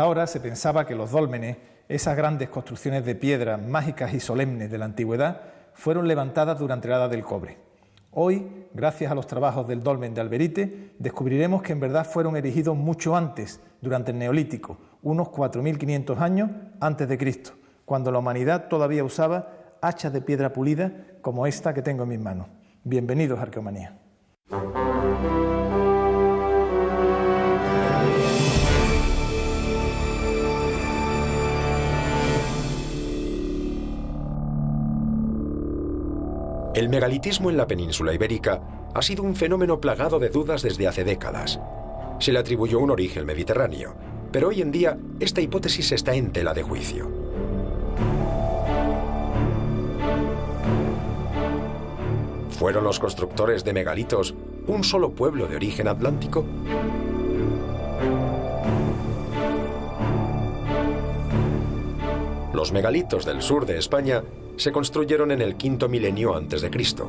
Hasta ahora se pensaba que los dólmenes, esas grandes construcciones de piedra mágicas y solemnes de la antigüedad, fueron levantadas durante la Edad del Cobre. Hoy, gracias a los trabajos del dolmen de Alberite, descubriremos que en verdad fueron erigidos mucho antes, durante el Neolítico, unos 4.500 años antes de Cristo, cuando la humanidad todavía usaba hachas de piedra pulida como esta que tengo en mis manos. Bienvenidos a Arqueomanía. El megalitismo en la península ibérica ha sido un fenómeno plagado de dudas desde hace décadas. Se le atribuyó un origen mediterráneo, pero hoy en día esta hipótesis está en tela de juicio. ¿Fueron los constructores de megalitos un solo pueblo de origen atlántico? Los megalitos del sur de España se construyeron en el quinto milenio antes de Cristo,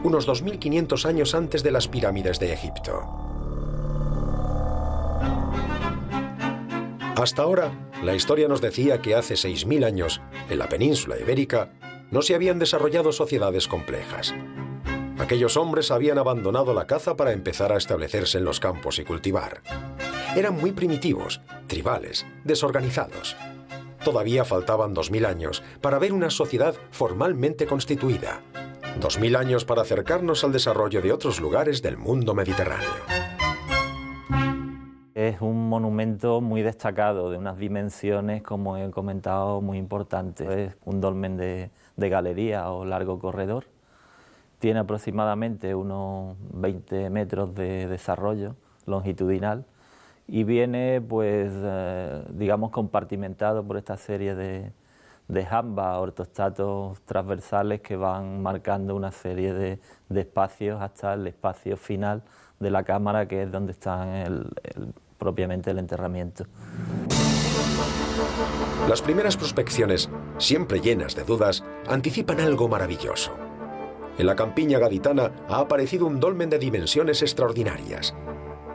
unos 2500 años antes de las pirámides de Egipto. Hasta ahora, la historia nos decía que hace 6000 años, en la península ibérica, no se habían desarrollado sociedades complejas. Aquellos hombres habían abandonado la caza para empezar a establecerse en los campos y cultivar. Eran muy primitivos, tribales, desorganizados. Todavía faltaban 2000 años para ver una sociedad formalmente constituida. 2000 años para acercarnos al desarrollo de otros lugares del mundo mediterráneo. Es un monumento muy destacado, de unas dimensiones, como he comentado, muy importantes. Es un dolmen de galería o largo corredor. Tiene aproximadamente unos 20 metros de desarrollo longitudinal y viene, pues, digamos, compartimentado por esta serie de jambas, ortostatos transversales que van marcando una serie de espacios hasta el espacio final de la cámara, que es donde está propiamente el enterramiento. Las primeras prospecciones, siempre llenas de dudas, anticipan algo maravilloso. En la campiña gaditana ha aparecido un dolmen de dimensiones extraordinarias.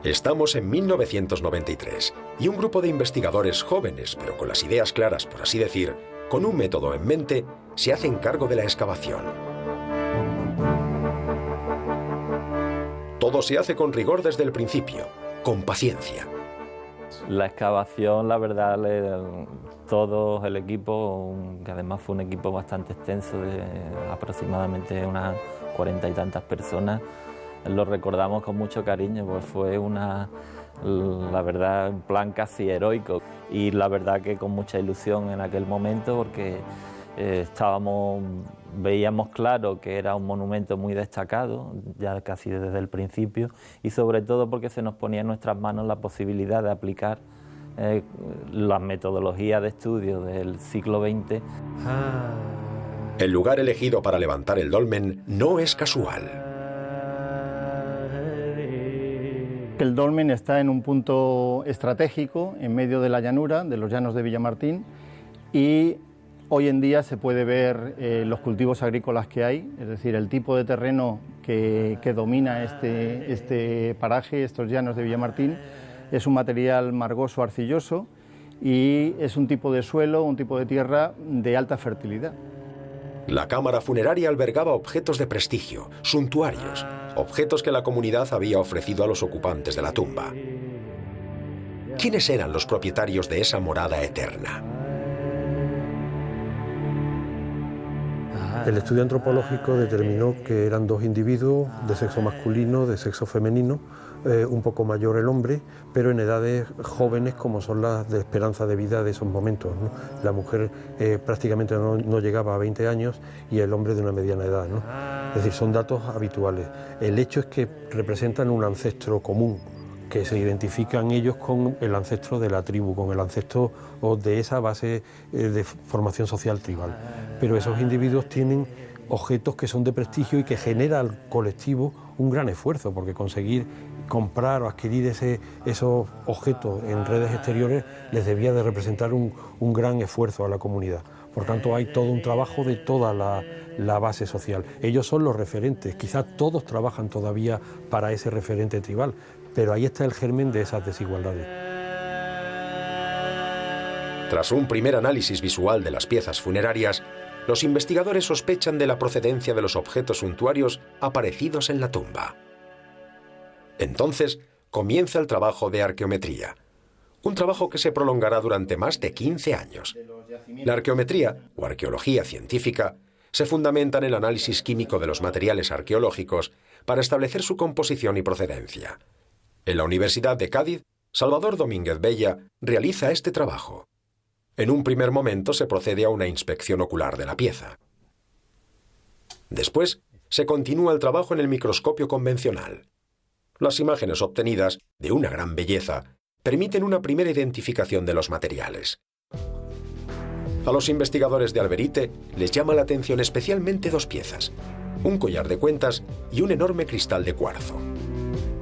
Estamos en 1993 y un grupo de investigadores jóvenes, pero con las ideas claras, por así decir, con un método en mente, se hacen cargo de la excavación. Todo se hace con rigor desde el principio, con paciencia. La excavación, la verdad, todo el equipo, que además fue un equipo bastante extenso, de aproximadamente unas 40 y tantas personas, lo recordamos con mucho cariño, pues fue la verdad, un plan casi heroico, y la verdad que con mucha ilusión en aquel momento, porque veíamos claro que era un monumento muy destacado, ya casi desde el principio, y sobre todo porque se nos ponía en nuestras manos la posibilidad de aplicar las metodologías de estudio del siglo XX. El lugar elegido para levantar el dolmen no es casual. El dolmen está en un punto estratégico, en medio de la llanura, de los llanos de Villamartín, y hoy en día se puede ver los cultivos agrícolas que hay, es decir, el tipo de terreno que domina este paraje, estos llanos de Villamartín, es un material margoso arcilloso y es un tipo de suelo, un tipo de tierra de alta fertilidad. La cámara funeraria albergaba objetos de prestigio, suntuarios, objetos que la comunidad había ofrecido a los ocupantes de la tumba. ¿Quiénes eran los propietarios de esa morada eterna? El estudio antropológico determinó que eran dos individuos de sexo masculino, de sexo femenino, un poco mayor el hombre, pero en edades jóvenes como son las de esperanza de vida de esos momentos, ¿no? La mujer prácticamente no llegaba a 20 años y el hombre de una mediana edad, ¿no? Es decir, son datos habituales. El hecho es que representan un ancestro común, que se identifican ellos con el ancestro de la tribu, con el ancestro de esa base de formación social tribal. Pero esos individuos tienen objetos que son de prestigio y que genera al colectivo un gran esfuerzo, porque conseguir comprar o adquirir esos objetos en redes exteriores les debía de representar un gran esfuerzo a la comunidad. Por tanto, hay todo un trabajo de toda la base social. Ellos son los referentes, quizás todos trabajan todavía para ese referente tribal, pero ahí está el germen de esas desigualdades. Tras un primer análisis visual de las piezas funerarias, los investigadores sospechan de la procedencia de los objetos suntuarios aparecidos en la tumba. Entonces comienza el trabajo de arqueometría, un trabajo que se prolongará durante más de 15 años. La arqueometría, o arqueología científica, se fundamenta en el análisis químico de los materiales arqueológicos para establecer su composición y procedencia. En la Universidad de Cádiz, Salvador Domínguez Bella realiza este trabajo. En un primer momento se procede a una inspección ocular de la pieza. Después, se continúa el trabajo en el microscopio convencional. Las imágenes obtenidas, de una gran belleza, permiten una primera identificación de los materiales. A los investigadores de Alberite les llama la atención especialmente dos piezas, un collar de cuentas y un enorme cristal de cuarzo.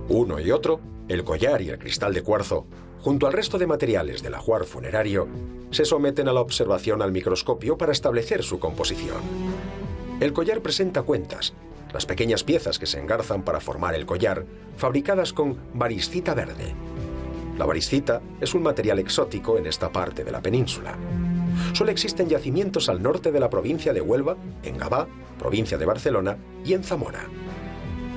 Uno y otro, el collar y el cristal de cuarzo, junto al resto de materiales del ajuar funerario, se someten a la observación al microscopio para establecer su composición. El collar presenta cuentas, las pequeñas piezas que se engarzan para formar el collar, fabricadas con variscita verde. La variscita es un material exótico en esta parte de la península. Solo existen yacimientos al norte de la provincia de Huelva, en Gavá, provincia de Barcelona, y en Zamora.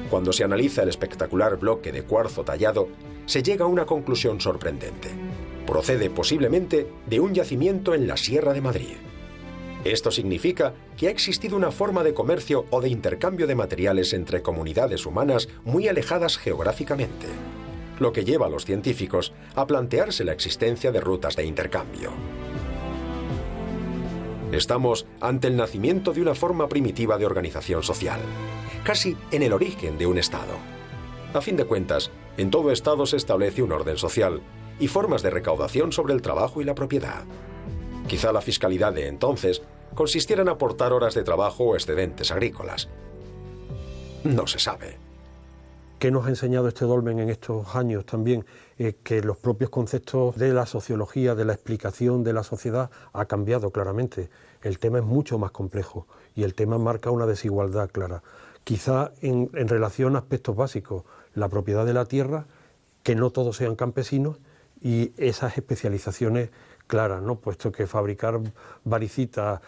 Cuando se analiza el espectacular bloque de cuarzo tallado, se llega a una conclusión sorprendente. Procede posiblemente de un yacimiento en la Sierra de Madrid. Esto significa que ha existido una forma de comercio o de intercambio de materiales entre comunidades humanas muy alejadas geográficamente, lo que lleva a los científicos a plantearse la existencia de rutas de intercambio. Estamos ante el nacimiento de una forma primitiva de organización social, casi en el origen de un Estado. A fin de cuentas, en todo Estado se establece un orden social y formas de recaudación sobre el trabajo y la propiedad. Quizá la fiscalidad de entonces consistiera en aportar horas de trabajo o excedentes agrícolas. No se sabe. ¿Qué nos ha enseñado este dolmen en estos años también? Que los propios conceptos de la sociología, de la explicación de la sociedad, ha cambiado claramente. El tema es mucho más complejo y el tema marca una desigualdad clara. Quizá en relación a aspectos básicos, la propiedad de la tierra, que no todos sean campesinos, y esas especializaciones claras, ¿no? Puesto que fabricar varicitas,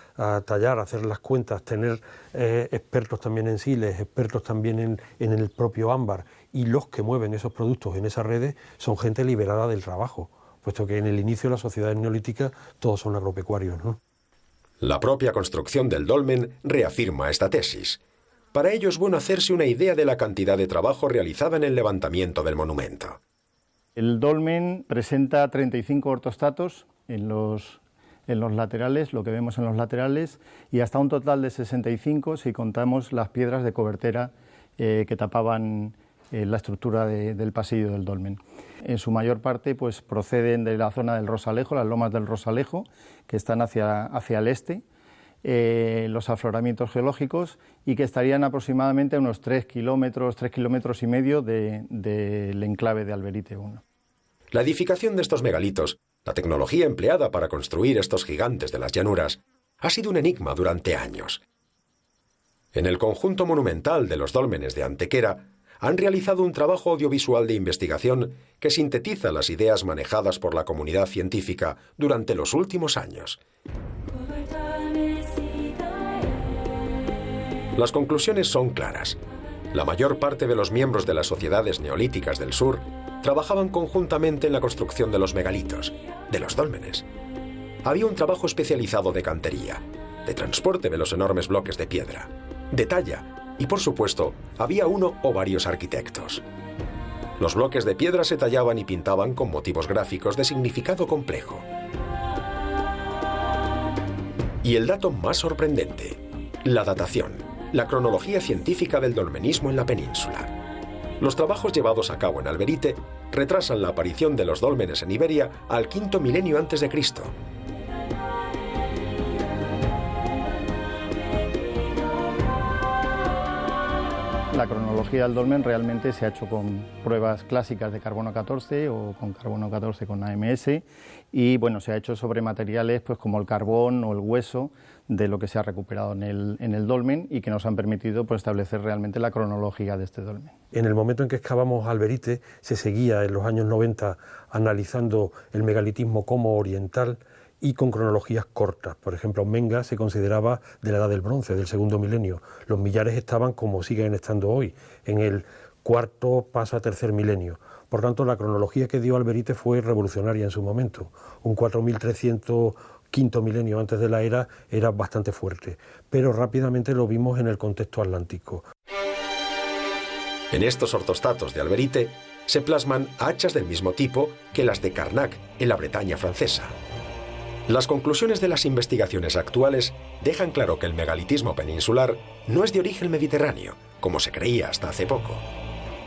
tallar, hacer las cuentas, tener expertos también en siles, expertos también en el propio ámbar, y los que mueven esos productos en esas redes son gente liberada del trabajo, puesto que en el inicio de las sociedades neolíticas todos son agropecuarios, ¿no? La propia construcción del dolmen reafirma esta tesis. Para ello es bueno hacerse una idea de la cantidad de trabajo realizada en el levantamiento del monumento. El dolmen presenta 35 ortostatos en los laterales, lo que vemos en los laterales, y hasta un total de 65 si contamos las piedras de cobertera que tapaban la estructura del pasillo del dolmen. En su mayor parte pues, proceden de la zona del Rosalejo, las lomas del Rosalejo, que están hacia el este, los afloramientos geológicos, y que estarían aproximadamente a unos 3 kilómetros y medio del enclave de Alberite I. La edificación de estos megalitos, la tecnología empleada para construir estos gigantes de las llanuras, ha sido un enigma durante años. En el conjunto monumental de los dólmenes de Antequera han realizado un trabajo audiovisual de investigación que sintetiza las ideas manejadas por la comunidad científica durante los últimos años. Las conclusiones son claras. La mayor parte de los miembros de las sociedades neolíticas del sur trabajaban conjuntamente en la construcción de los megalitos, de los dólmenes. Había un trabajo especializado de cantería, de transporte de los enormes bloques de piedra, de talla y, por supuesto, había uno o varios arquitectos. Los bloques de piedra se tallaban y pintaban con motivos gráficos de significado complejo. Y el dato más sorprendente, la datación, la cronología científica del dolmenismo en la península. Los trabajos llevados a cabo en Alberite retrasan la aparición de los dólmenes en Iberia al V milenio a.C. La cronología del dolmen realmente se ha hecho con pruebas clásicas de carbono 14 o con carbono 14 con AMS, y bueno, se ha hecho sobre materiales pues, como el carbón o el hueso de lo que se ha recuperado en el dolmen, y que nos han permitido pues, establecer realmente la cronología de este dolmen. En el momento en que excavamos Alberite se seguía en los años 90 analizando el megalitismo como oriental, y con cronologías cortas. Por ejemplo, Menga se consideraba de la Edad del Bronce, del segundo milenio. Los millares estaban, como siguen estando hoy, en el cuarto pasa a tercer milenio. Por tanto, la cronología que dio Alberite fue revolucionaria en su momento. Un 4300 quinto milenio antes de la era bastante fuerte, pero rápidamente lo vimos en el contexto atlántico. En estos ortostatos de Alberite se plasman hachas del mismo tipo que las de Carnac en la Bretaña francesa. Las conclusiones de las investigaciones actuales dejan claro que el megalitismo peninsular no es de origen mediterráneo, como se creía hasta hace poco.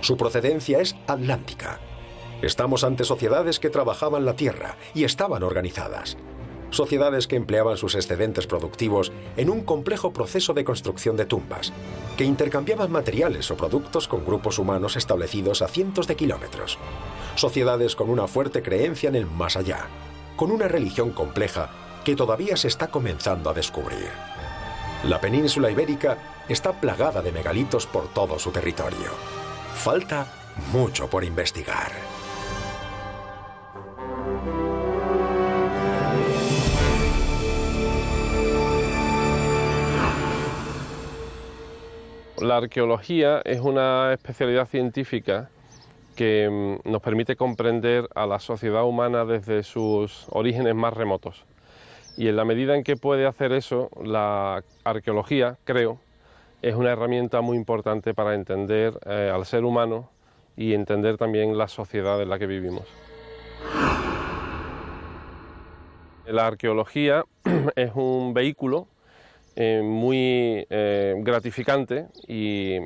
Su procedencia es atlántica. Estamos ante sociedades que trabajaban la tierra y estaban organizadas. Sociedades que empleaban sus excedentes productivos en un complejo proceso de construcción de tumbas, que intercambiaban materiales o productos con grupos humanos establecidos a cientos de kilómetros. Sociedades con una fuerte creencia en el más allá, con una religión compleja que todavía se está comenzando a descubrir. La península ibérica está plagada de megalitos por todo su territorio. Falta mucho por investigar. La arqueología es una especialidad científica que nos permite comprender a la sociedad humana desde sus orígenes más remotos. Y en la medida en que puede hacer eso, la arqueología, creo, es una herramienta muy importante para entender al ser humano y entender también la sociedad en la que vivimos. La arqueología es un vehículo muy gratificante y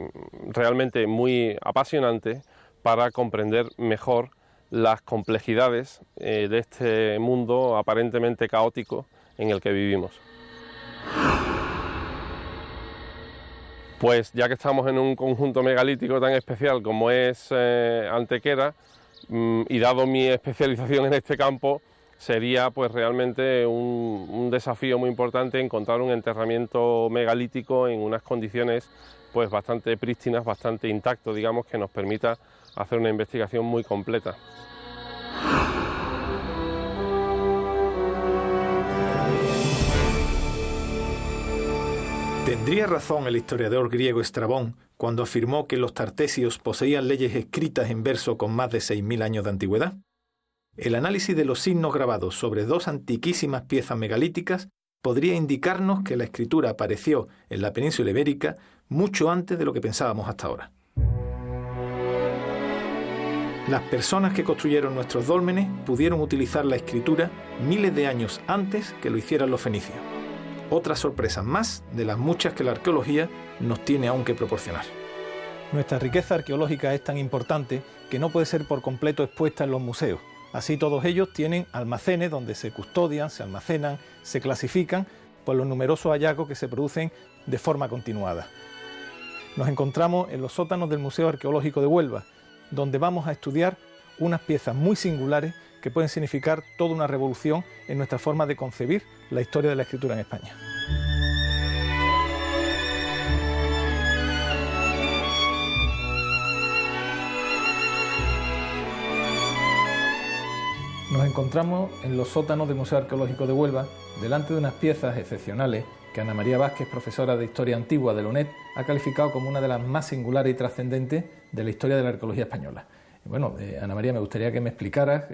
realmente muy apasionante para comprender mejor las complejidades de este mundo aparentemente caótico en el que vivimos. Pues ya que estamos en un conjunto megalítico tan especial como es Antequera, y dado mi especialización en este campo, sería pues realmente un desafío muy importante encontrar un enterramiento megalítico en unas condiciones pues bastante prístinas, bastante intacto, digamos, que nos permita hacer una investigación muy completa. ¿Tendría razón el historiador griego Estrabón cuando afirmó que los tartesios poseían leyes escritas en verso con más de 6.000 años de antigüedad? El análisis de los signos grabados sobre dos antiquísimas piezas megalíticas podría indicarnos que la escritura apareció en la península ibérica mucho antes de lo que pensábamos hasta ahora. Las personas que construyeron nuestros dólmenes pudieron utilizar la escritura miles de años antes que lo hicieran los fenicios. Otra sorpresa más de las muchas que la arqueología nos tiene aún que proporcionar. Nuestra riqueza arqueológica es tan importante que no puede ser por completo expuesta en los museos. Así todos ellos tienen almacenes donde se custodian, se almacenan, se clasifican por los numerosos hallazgos que se producen de forma continuada. Nos encontramos en los sótanos del Museo Arqueológico de Huelva, donde vamos a estudiar unas piezas muy singulares que pueden significar toda una revolución en nuestra forma de concebir la historia de la escritura en España. Nos encontramos en los sótanos del Museo Arqueológico de Huelva, delante de unas piezas excepcionales que Ana María Vázquez, profesora de Historia Antigua de la UNED, ha calificado como una de las más singulares y trascendentes de la historia de la arqueología española. Bueno, Ana María, me gustaría que me explicaras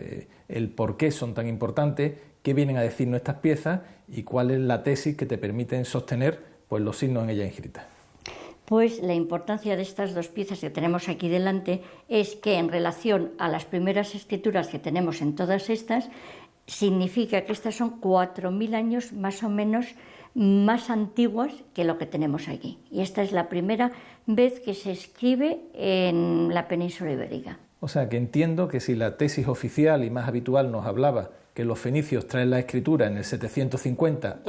el por qué son tan importantes, qué vienen a decirnos estas piezas y cuál es la tesis que te permiten sostener pues, los signos en ellas inscritas. Pues la importancia de estas dos piezas que tenemos aquí delante es que en relación a las primeras escrituras que tenemos en todas estas, significa que estas son 4.000 años más o menos más antiguas que lo que tenemos aquí. Y esta es la primera vez que se escribe en la península ibérica. O sea, que entiendo que si la tesis oficial y más habitual nos hablaba que los fenicios traen la escritura en el 750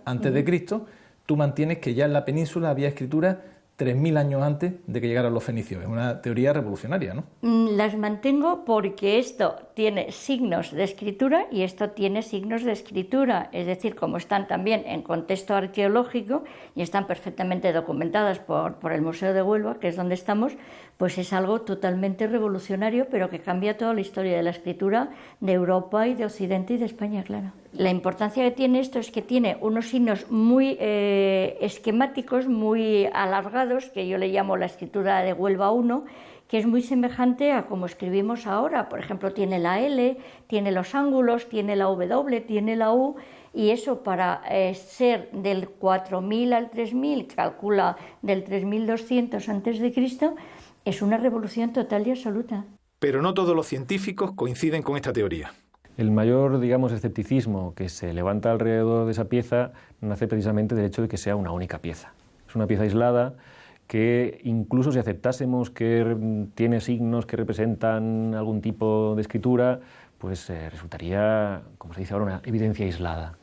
antes de Cristo, tú mantienes que ya en la península había escritura 3.000 años antes de que llegaran los fenicios. Es una teoría revolucionaria, ¿no? Las mantengo porque esto tiene signos de escritura y esto tiene signos de escritura, es decir, como están también en contexto arqueológico y están perfectamente documentadas por el Museo de Huelva, que es donde estamos, pues es algo totalmente revolucionario, pero que cambia toda la historia de la escritura de Europa y de Occidente y de España, claro. La importancia que tiene esto es que tiene unos signos muy esquemáticos, muy alargados, que yo le llamo la escritura de Huelva 1, que es muy semejante a como escribimos ahora. Por ejemplo, tiene la L, tiene los ángulos, tiene la W, tiene la U, y eso para ser del 4000 al 3000, calcula del 3200 a.C., es una revolución total y absoluta. Pero no todos los científicos coinciden con esta teoría. El mayor, escepticismo que se levanta alrededor de esa pieza nace precisamente del hecho de que sea una única pieza. Es una pieza aislada que, incluso si aceptásemos que tiene signos que representan algún tipo de escritura, pues resultaría, como se dice ahora, una evidencia aislada.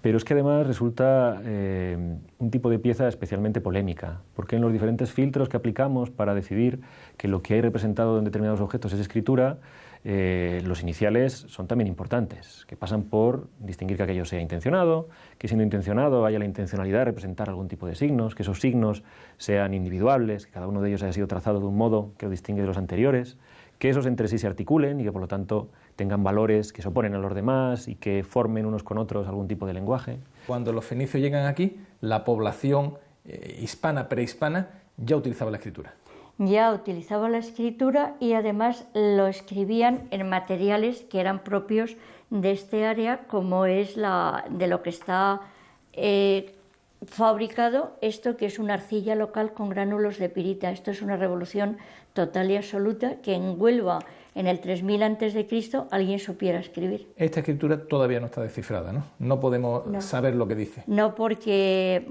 Pero es que además resulta un tipo de pieza especialmente polémica, porque en los diferentes filtros que aplicamos para decidir que lo que hay representado en determinados objetos es escritura, los iniciales son también importantes, que pasan por distinguir que aquello sea intencionado, que siendo intencionado haya la intencionalidad de representar algún tipo de signos, que esos signos sean individuables, que cada uno de ellos haya sido trazado de un modo que lo distingue de los anteriores, que esos entre sí se articulen y que por lo tanto tengan valores que se oponen a los demás y que formen unos con otros algún tipo de lenguaje. Cuando los fenicios llegan aquí, la población hispana, prehispana, ya utilizaba la escritura. Ya utilizaba la escritura y además lo escribían en materiales que eran propios de este área, como es de lo que está fabricado esto, que es una arcilla local con gránulos de pirita. Esto es una revolución total y absoluta, que en Huelva, en el 3000 a.C., alguien supiera escribir. Esta escritura todavía no está descifrada, ¿no? No podemos saber lo que dice. No, porque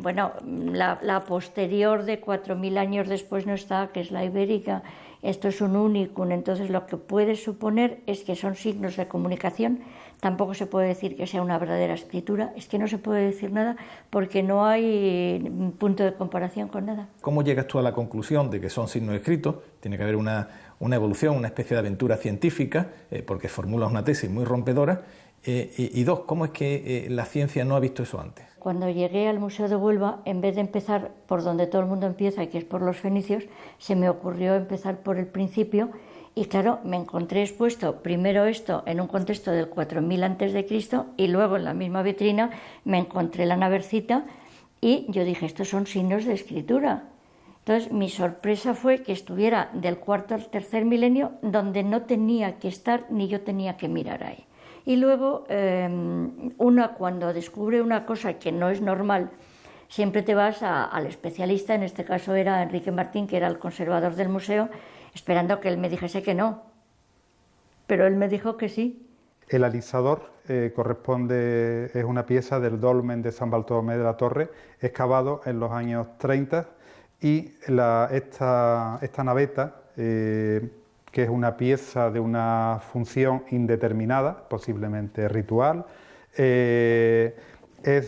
la posterior de 4000 años después no está, que es la ibérica. Esto es un unicum, entonces lo que puede suponer es que son signos de comunicación. Tampoco se puede decir que sea una verdadera escritura, es que no se puede decir nada porque no hay punto de comparación con nada. ¿Cómo llegas tú a la conclusión de que son signos escritos? Tiene que haber una evolución, una especie de aventura científica, porque formulas una tesis muy rompedora. Y dos, ¿cómo es que la ciencia no ha visto eso antes? Cuando llegué al Museo de Huelva, en vez de empezar por donde todo el mundo empieza, que es por los fenicios, se me ocurrió empezar por el principio. Y claro, me encontré expuesto primero esto en un contexto del 4000 a.C. y luego en la misma vitrina me encontré la navercita y yo dije, estos son signos de escritura. Entonces mi sorpresa fue que estuviera del cuarto al tercer milenio, donde no tenía que estar ni yo tenía que mirar ahí. Y luego cuando descubre una cosa que no es normal, siempre te vas al especialista. En este caso era Enrique Martín, que era el conservador del museo, esperando que él me dijese que no, pero él me dijo que sí. El alisador es una pieza del dolmen de San Bartolomé de la Torre, excavado en los años 30, y esta naveta, que es una pieza de una función indeterminada, posiblemente ritual, es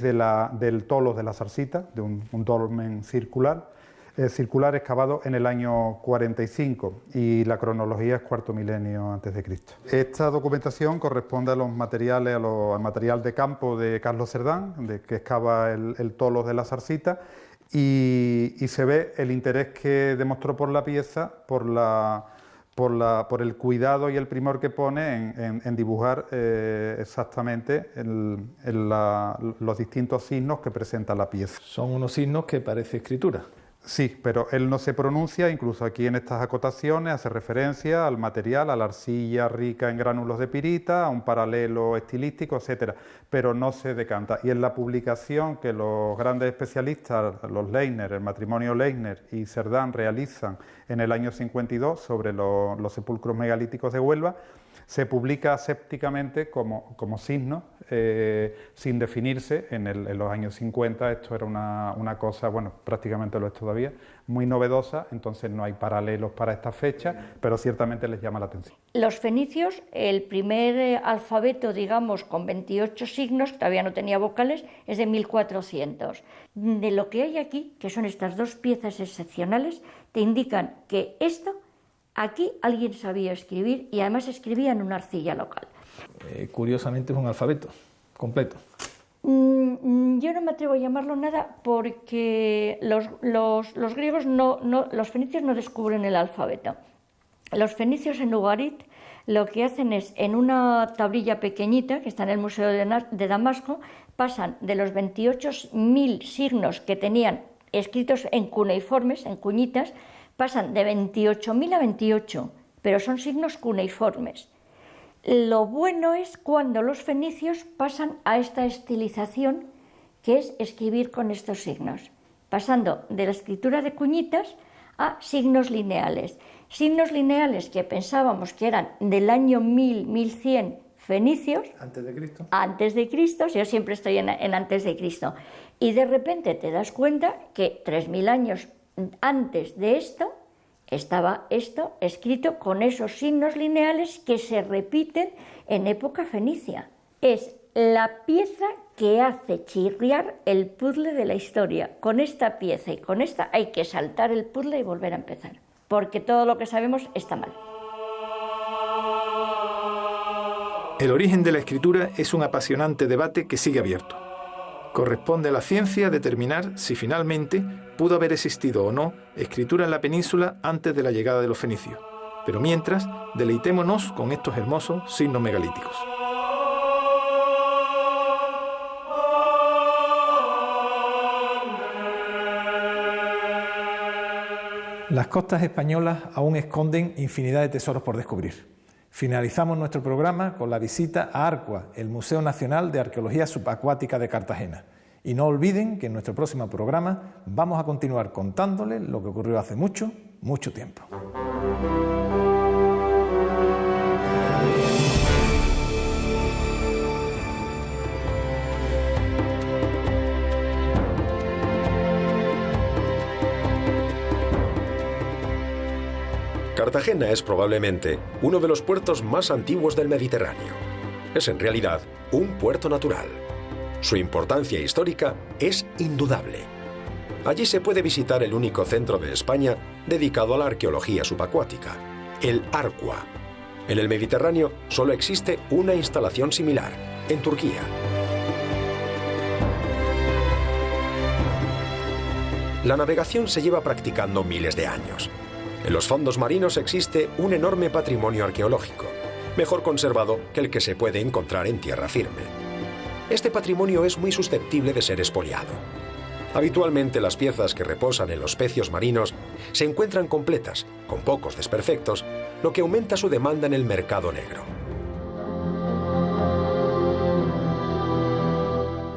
del tolos de la Zarcita, de un dolmen circular excavado en el año 45, y la cronología es cuarto milenio antes de Cristo. Esta documentación corresponde a los materiales, al material de campo de Carlos Cerdán, que excava el tolos de la Zarcita, y se ve el interés que demostró por la pieza, por el cuidado y el primor que pone en dibujar exactamente los distintos signos que presenta la pieza. Son unos signos que parece escritura. Sí, pero él no se pronuncia, incluso aquí en estas acotaciones hace referencia al material, a la arcilla rica en gránulos de pirita, a un paralelo estilístico, etcétera, pero no se decanta. Y en la publicación que los grandes especialistas, los Leitner, el matrimonio Leitner y Cerdán, realizan en el año 52 sobre los sepulcros megalíticos de Huelva, se publica asépticamente como signo, sin definirse. En los años 50 esto era una cosa, bueno, prácticamente lo es todavía, muy novedosa, entonces no hay paralelos para esta fecha, pero ciertamente les llama la atención. Los fenicios, el primer alfabeto, digamos, con 28 signos, que todavía no tenía vocales, es de 1400. De lo que hay aquí, que son estas dos piezas excepcionales, te indican que aquí alguien sabía escribir y además escribía en una arcilla local. Curiosamente es un alfabeto completo. Yo no me atrevo a llamarlo nada porque los griegos los fenicios no descubren el alfabeto. Los fenicios en Ugarit lo que hacen es, en una tablilla pequeñita que está en el Museo de Damasco, pasan de los 28.000 signos que tenían escritos en cuneiformes, en cuñitas, pasan de 28.000 a 28, pero son signos cuneiformes. Lo bueno es cuando los fenicios pasan a esta estilización, que es escribir con estos signos, pasando de la escritura de cuñitas a signos lineales. Signos lineales que pensábamos que eran del año 1000, 1100 fenicios. ¿Antes de Cristo? Antes de Cristo, yo siempre estoy en antes de Cristo. Y de repente te das cuenta que 3000 años antes de esto estaba esto escrito con esos signos lineales que se repiten en época fenicia. Es la pieza que hace chirriar el puzzle de la historia. Con esta pieza y con esta hay que saltar el puzzle y volver a empezar, porque todo lo que sabemos está mal. El origen de la escritura es un apasionante debate que sigue abierto. Corresponde a la ciencia determinar si finalmente pudo haber existido o no escritura en la península antes de la llegada de los fenicios. Pero mientras, deleitémonos con estos hermosos signos megalíticos. Las costas españolas aún esconden infinidad de tesoros por descubrir. Finalizamos nuestro programa con la visita a Arcua, el Museo Nacional de Arqueología Subacuática de Cartagena. Y no olviden que en nuestro próximo programa vamos a continuar contándoles lo que ocurrió hace mucho, mucho tiempo. Cartagena es probablemente uno de los puertos más antiguos del Mediterráneo. Es en realidad un puerto natural. Su importancia histórica es indudable. Allí se puede visitar el único centro de España dedicado a la arqueología subacuática, el Arcua. En el Mediterráneo solo existe una instalación similar, en Turquía. La navegación se lleva practicando miles de años. En los fondos marinos existe un enorme patrimonio arqueológico, mejor conservado que el que se puede encontrar en tierra firme. Este patrimonio es muy susceptible de ser expoliado. Habitualmente las piezas que reposan en los pecios marinos se encuentran completas, con pocos desperfectos, lo que aumenta su demanda en el mercado negro.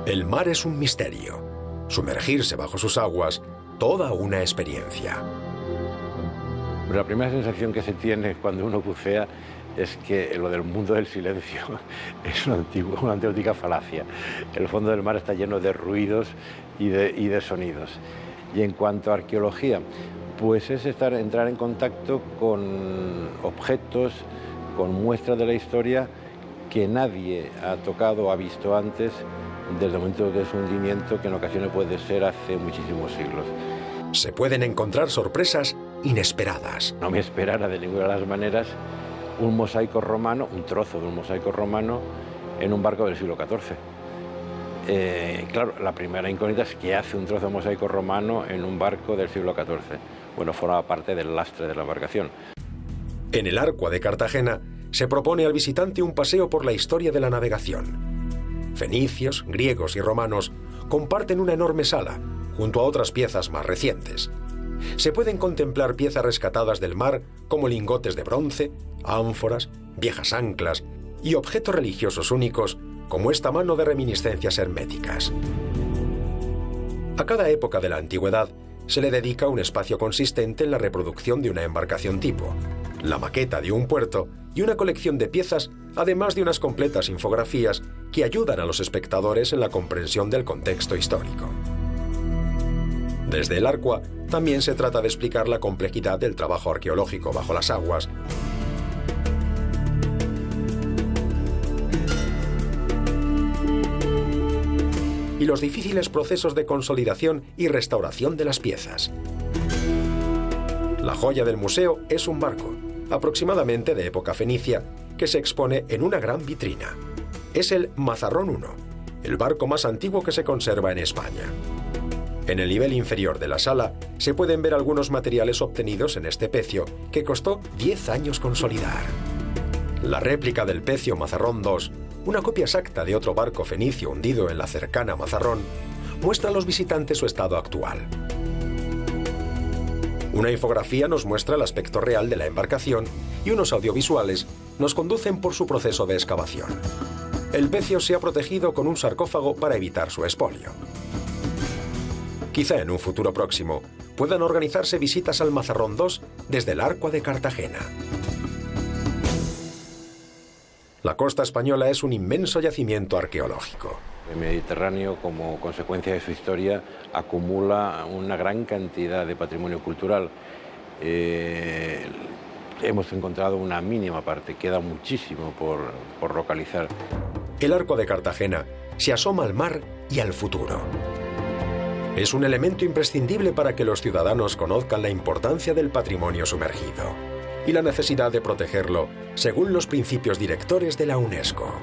El mar es un misterio. Sumergirse bajo sus aguas, toda una experiencia. La primera sensación que se tiene cuando uno bucea es que lo del mundo del silencio es una auténtica falacia. El fondo del mar está lleno de ruidos y de sonidos. Y en cuanto a arqueología, pues es entrar en contacto con objetos, con muestras de la historia que nadie ha tocado o ha visto antes desde el momento de su hundimiento, que en ocasiones puede ser hace muchísimos siglos. Se pueden encontrar sorpresas inesperadas. No me esperara de ninguna de las maneras un mosaico romano, un trozo de un mosaico romano en un barco del siglo XIV. Claro, la primera incógnita es qué hace un trozo de mosaico romano en un barco del siglo XIV. Bueno, forma parte del lastre de la embarcación. En el Arcua de Cartagena se propone al visitante un paseo por la historia de la navegación. Fenicios, griegos y romanos comparten una enorme sala, junto a otras piezas más recientes. Se pueden contemplar piezas rescatadas del mar como lingotes de bronce, ánforas, viejas anclas y objetos religiosos únicos como esta mano de reminiscencias herméticas. A cada época de la antigüedad se le dedica un espacio consistente en la reproducción de una embarcación tipo, la maqueta de un puerto y una colección de piezas, además de unas completas infografías que ayudan a los espectadores en la comprensión del contexto histórico. Desde el Arcua también se trata de explicar la complejidad del trabajo arqueológico bajo las aguas, y los difíciles procesos de consolidación y restauración de las piezas. La joya del museo es un barco, aproximadamente de época fenicia, que se expone en una gran vitrina. Es el Mazarrón I, el barco más antiguo que se conserva en España. En el nivel inferior de la sala se pueden ver algunos materiales obtenidos en este pecio, que costó 10 años consolidar. La réplica del Pecio Mazarrón II, una copia exacta de otro barco fenicio hundido en la cercana Mazarrón, muestra a los visitantes su estado actual. Una infografía nos muestra el aspecto real de la embarcación y unos audiovisuales nos conducen por su proceso de excavación. El pecio se ha protegido con un sarcófago para evitar su expolio. Quizá en un futuro próximo puedan organizarse visitas al Mazarrón II desde el Arco de Cartagena. La costa española es un inmenso yacimiento arqueológico. El Mediterráneo, como consecuencia de su historia, acumula una gran cantidad de patrimonio cultural. Hemos encontrado una mínima parte, queda muchísimo por localizar. El Arco de Cartagena se asoma al mar y al futuro. Es un elemento imprescindible para que los ciudadanos conozcan la importancia del patrimonio sumergido y la necesidad de protegerlo según los principios directores de la UNESCO.